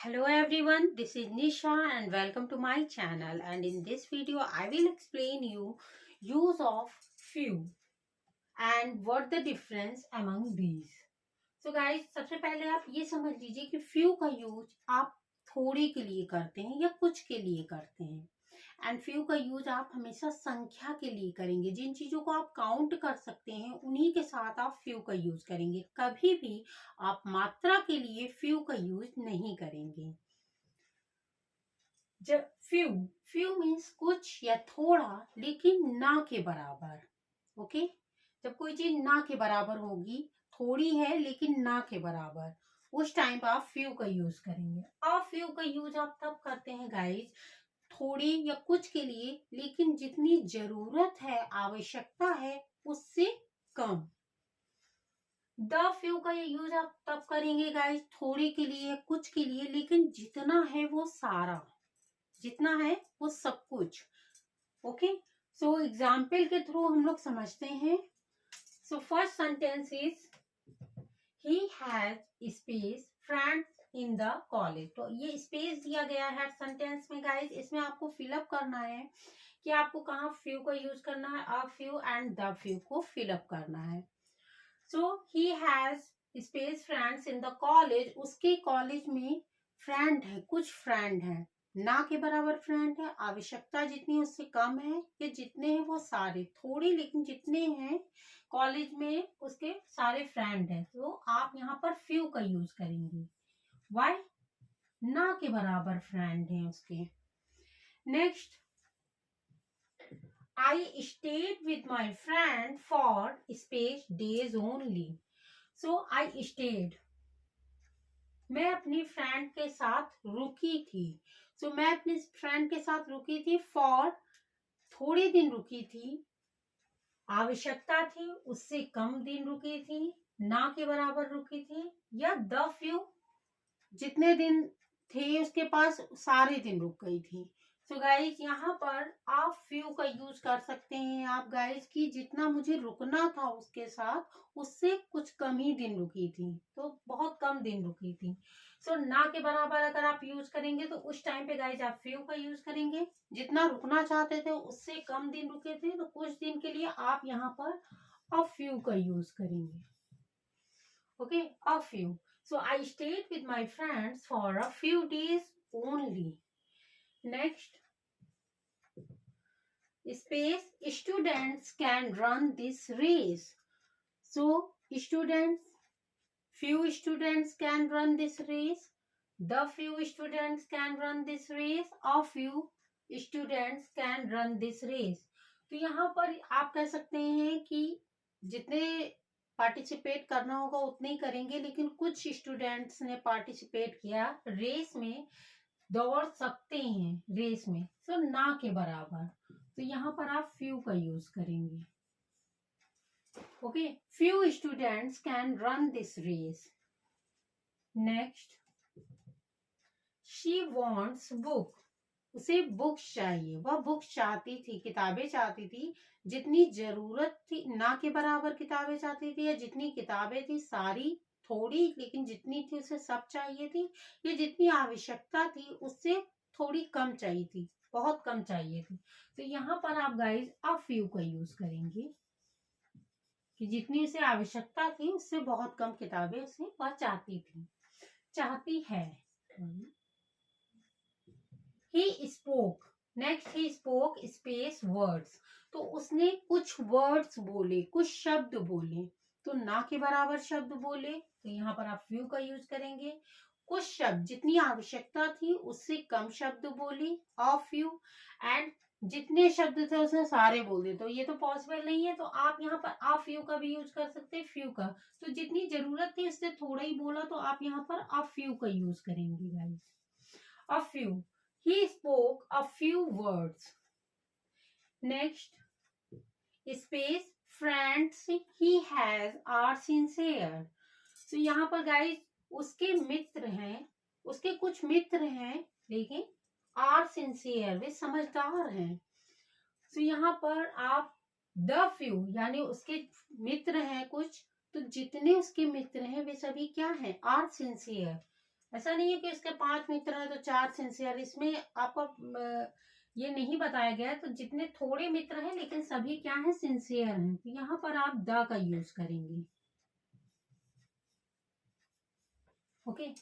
Hello everyone, this is Nisha and welcome to my channel, and in this video I will explain you use of few and what the difference among these. So guys, सबसे पहले आप ये समझ लीजिए कि few का use आप थोड़े के लिए करते हैं या कुछ के लिए करते हैं, एंड फ्यू का यूज आप हमेशा संख्या के लिए करेंगे। जिन चीजों को आप काउंट कर सकते हैं उन्हीं के साथ आप फ्यू का यूज करेंगे। कभी भी आप मात्रा के लिए फ्यू का यूज नहीं करेंगे। जब फ्यू फ्यू मीन्स कुछ या थोड़ा लेकिन ना के बराबर। ओके, जब कोई चीज ना के बराबर होगी, थोड़ी है लेकिन ना के बराबर, उस टाइम पर आप फ्यू का यूज करेंगे। आप फ्यू का यूज आप तब करते हैं गाइज, थोड़ी या कुछ के लिए, लेकिन जितनी जरूरत है, आवश्यकता है, उससे कम। द फ्यू का ये यूज आप तब करेंगे गाइज, थोड़े के लिए, कुछ के लिए, लेकिन जितना है वो सारा, जितना है वो सब कुछ। ओके, सो एग्जाम्पल के थ्रू हम लोग समझते हैं। So first sentence is he has space friends in the college. तो ये स्पेस दिया गया है सेंटेंस में गाइस, इसमें आपको फिलअप करना है कि आपको कहाँ फ्यू का यूज करना है। A few and the few को फिलअप करना है। So he has space friends in the college, उसके कॉलेज में फ्रेंड है, कुछ फ्रेंड है, ना के बराबर फ्रेंड है, आवश्यकता जितनी उससे कम है, कि जितने हैं वो सारे, थोड़ी लेकिन जितने हैं कॉलेज में उसके सारे फ्रेंड हैं, तो आप यहाँ पर फ्यू का यूज करेंगे। वाई? ना के बराबर फ्रेंड हैं उसके। Next, I stayed with my friend for space days only. So I stayed, मैं अपनी फ्रेंड के साथ रुकी थी। सो मैं अपने फ्रेंड के साथ रुकी थी फॉर, थोड़े दिन रुकी थी, आवश्यकता थी उससे कम दिन रुकी थी, ना के बराबर रुकी थी, या द फ्यू, जितने दिन थे उसके पास सारे दिन रुक गई थी। सो गाइज यहाँ पर आप फ्यू का यूज कर सकते हैं आप गाइज की जितना मुझे रुकना था उसके साथ, उससे कुछ कम ही दिन रुकी थी, तो बहुत कम दिन रुकी थी। सो ना के बराबर अगर आप यूज करेंगे तो उस टाइम पे गाइज आप फ्यू का यूज करेंगे। जितना रुकना चाहते थे उससे कम दिन रुके थे तो कुछ दिन के लिए आप यहाँ पर अ फ्यू का यूज करेंगे। Okay, a few. So I stayed with my friends for a few days only. Next, space, students can run this race. So students, few students can run this race. The few students can run this race. A few students can run this race. तो यहाँ पर आप कह सकते हैं कि जितने participate करना होगा उतने ही करेंगे, लेकिन कुछ स्टूडेंट्स ने पार्टिसिपेट किया रेस में, दौड़ सकते हैं रेस में, सो ना के बराबर, तो यहाँ पर आप फ्यू का यूज करेंगे। Okay, few students can run this race. Next, she wants book, उसे बुक्स चाहिए, वह बुक्स चाहती थी, किताबें चाहती थी, जितनी जरूरत थी, ना के बराबर किताबें चाहती थी, या जितनी किताबें थी सारी, थोड़ी लेकिन जितनी थी उसे सब चाहिए थी, या जितनी आवश्यकता थी उससे थोड़ी कम चाहिए थी, बहुत कम चाहिए थी। तो यहाँ पर आप गाइज अ फ्यू का यूज करेंगे कि जितनी उसे आवश्यकता थी उससे बहुत कम किताबें उसे वह चाहती थी, चाहती है। He spoke. Next, he spoke space words. तो उसने कुछ वर्ड्स बोले, कुछ शब्द बोले, तो ना के बराबर शब्द बोले, तो यहाँ पर आप फ्यू का यूज करेंगे। कुछ शब्द, जितनी आवश्यकता थी उससे कम शब्द बोली, अ फ्यू, एंड जितने शब्द थे उसने सारे बोल दिए, तो ये तो पॉसिबल नहीं है, तो आप यहाँ पर अ फ्यू का भी यूज कर सकते हैं, फ्यू का। तो जितनी जरूरत थी उससे थोड़ा ही बोला, तो आप यहाँ पर अ फ्यू का यूज करेंगे guys. A few, he spoke a few words. Next, space, friends he has are sincere. So यहाँ पर गाइस उसके मित्र हैं, उसके कुछ मित्र हैं, लेकिन आर सिंसियर, वे समझदार हैं। तो यहाँ पर आप द फ्यू, यानी उसके मित्र हैं कुछ, तो जितने उसके मित्र हैं वे सभी क्या हैं, आर सिंसियर, ऐसा नहीं है कि इसके 5 मित्र हैं तो 4 सिंसियर, इसमें आपको ये नहीं बताया गया। तो जितने थोड़े मित्र हैं लेकिन सभी क्या है, सिंसियर हैं, तो यहाँ पर आप द का यूज करेंगे। Okay,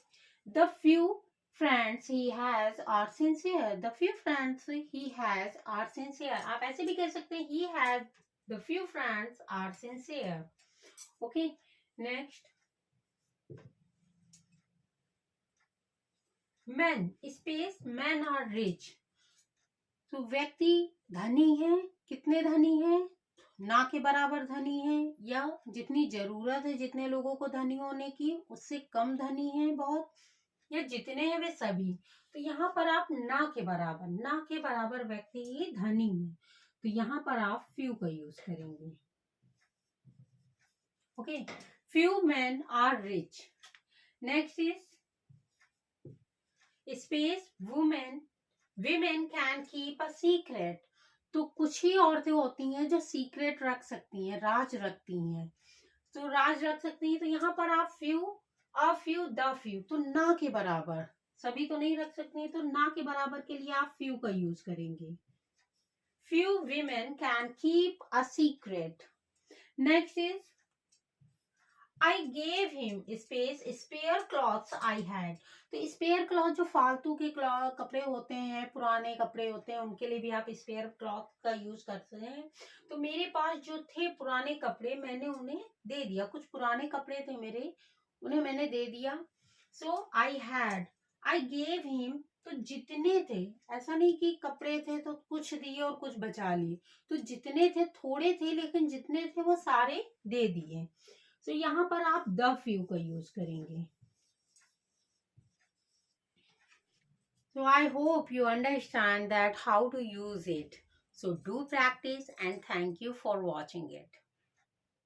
the few friends he has are sincere. The few friends he has are sincere. आप ऐसे भी कह सकते हैं he has the few friends are sincere. Okay, next, men space men are rich. तो व्यक्ति धनी है, कितने धनी है, ना के बराबर धनी है, या जितनी जरूरत है जितने लोगों को धनी होने की उससे कम धनी है बहुत, या जितने हैं वे सभी। तो यहाँ पर आप ना के बराबर व्यक्ति ही धनी है, तो यहाँ पर आप फ्यू का यूज करेंगे। Okay, few men are rich. Next is space women, women can keep a secret. तो कुछ ही औरतें होती हैं जो सीक्रेट रख सकती हैं, राज रखती हैं, तो राज रख सकती हैं। तो यहाँ पर आप few, a few, the few, तो ना के बराबर, सभी तो नहीं रख सकती हैं, तो ना के बराबर के लिए आप फ्यू का यूज करेंगे। Few women can keep a secret. Next is I gave him space spare clothes I had. तो स्पेयर क्लॉथ जो फालतू के कपड़े होते हैं, पुराने कपड़े होते हैं, उनके लिए भी आप स्पेयर क्लॉथ का यूज करते हैं। तो मेरे पास जो थे पुराने कपड़े, मैंने उन्हें दे दिया, कुछ पुराने कपड़े थे मेरे, उन्हें मैंने दे दिया। So I had, I gave him, तो जितने थे, ऐसा नहीं कि कपड़े थे तो कुछ दिए और कुछ बचा लिए, तो जितने थे, थोड़े थे लेकिन जितने थे वो सारे दे दिए। तो यहाँ पर आप द फ्यू का यूज करेंगे। So I hope you understand that how to use it. So do practice and thank you for watching it.